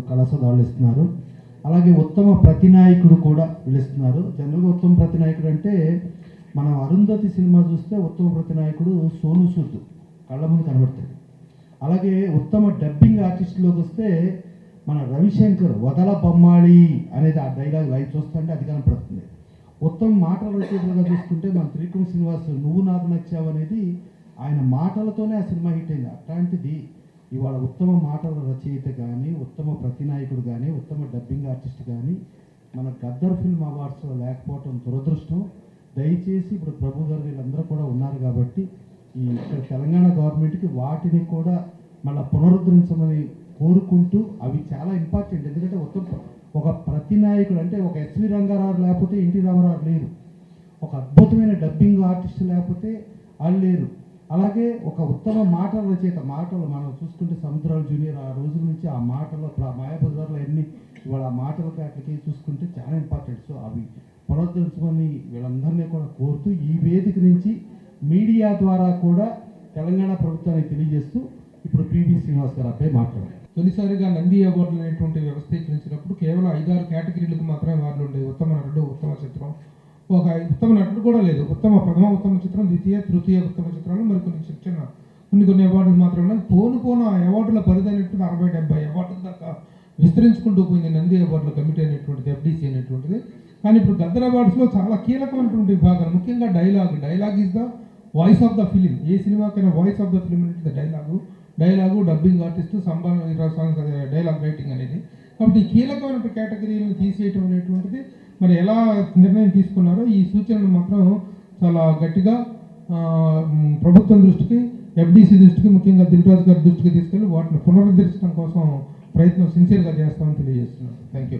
కళాశాల ఇస్తున్నారు. అలాగే ఉత్తమ ప్రతినాయకుడు కూడా పిలుస్తున్నారు. జనరల్గా ఉత్తమ ప్రతినాయకుడు అంటే మనం అరుంధతి సినిమా చూస్తే ఉత్తమ ప్రతినాయకుడు సోను సూద్ కళ్ళ ముందు కనబడతాడు. అలాగే ఉత్తమ డబ్బింగ్ ఆర్టిస్టులోకి వస్తే మన రవిశంకర్ వదల బొమ్మాళి అనేది ఆ డైలాగ్ లైవ్ చూస్తుంటే అది కనపడుతుంది. ఉత్తమ మాటల రచయితలుగా చూసుకుంటే మన త్రికం శ్రీనివాస్ నువ్వు నాకు నచ్చావు అనేది ఆయన మాటలతోనే ఆ సినిమా హిట్ అయింది. అట్లాంటిది ఇవాళ ఉత్తమ మాటల రచయిత కానీ, ఉత్తమ ప్రతినాయకుడు కానీ, ఉత్తమ డబ్బింగ్ ఆర్టిస్ట్ కానీ మన గద్దర్ ఫిల్మ్ అవార్డ్స్లో లేకపోవటం దురదృష్టం. దయచేసి ఇప్పుడు ప్రభు గారు వీళ్ళందరూ కూడా ఉన్నారు కాబట్టి ఈ ఇక్కడ తెలంగాణ గవర్నమెంట్కి వాటిని కూడా మళ్ళీ పునరుద్ధరించమని కోరుకుంటూ, అవి చాలా ఇంపార్టెంట్. ఎందుకంటే ఒక ప్రతినాయకుడు అంటే ఒక ఎస్వి రంగారావు లేకపోతే ఎన్టీ రామారావు లేరు, ఒక అద్భుతమైన డబ్బింగ్ ఆర్టిస్ట్ లేకపోతే వాళ్ళు లేరు. అలాగే ఒక ఉత్తమ మాటల రచయిత, మాటలు మనం చూసుకుంటే సముద్రాల జూనియర్ ఆ రోజుల నుంచి ఆ మాటలు మాయాబజార్లు అన్నీ ఇవాళ ఆ మాటల వాటికి చూసుకుంటే చాలా ఇంపార్టెంట్. సో అవి పునరుద్ధరించమని వీళ్ళందరినీ కూడా కోరుతూ ఈ వేదిక నుంచి మీడియా ద్వారా కూడా తెలంగాణ ప్రభుత్వానికి తెలియజేస్తూ ఇప్పుడు పివి శ్రీనివాస్ గారు అబ్బాయి మాట్లాడారు. తొలిసారిగా నంది అవార్డులు అనేటువంటి వ్యవస్థీకరించినప్పుడు కేవలం 5-6 కేటగిరీలకు మాత్రమే అవార్డులు ఉండేవి. ఉత్తమ నటుడు, ఉత్తమ చిత్రం, ఒక ఉత్తమ నటుడు కూడా లేదు. ప్రథమ ఉత్తమ చిత్రం, ద్వితీయ తృతీయ ఉత్తమ చిత్రాలు, మరి కొన్ని అవార్డులు మాత్రమే. పోను ఆ అవార్డుల పరిధి అనేటువంటి 60-70 అవార్డుల దాకా విస్తరించుకుంటూ పోయింది నంది అవార్డుల కమిటీ అనేటువంటిది, FDC అనేటువంటిది. కానీ ఇప్పుడు గద్దర్ అవార్డ్స్లో చాలా కీలకమైనటువంటి విభాగాలు, ముఖ్యంగా dialogue is the voice of the film. ఏ సినిమాకైనా వాయిస్ ఆఫ్ ద ఫిలిం అనేది dialogue, dubbing artist, songs dialogue writing అనేది. కాబట్టి ఈ కీలకమైన కేటగిరీలను తీసేయటం అనేటువంటిది మరి ఎలా నిర్ణయం తీసుకున్నారో ఈ సూచనలు మాత్రం చాలా గట్టిగా ప్రభుత్వం దృష్టికి, FDC దృష్టికి, ముఖ్యంగా దిల్ రాజు గారి దృష్టికి తీసుకెళ్ళి వాటిని పునరుద్ధరించడం కోసం ప్రయత్నం సిన్సియర్గా చేస్తామని తెలియజేస్తున్నాను. Thank you.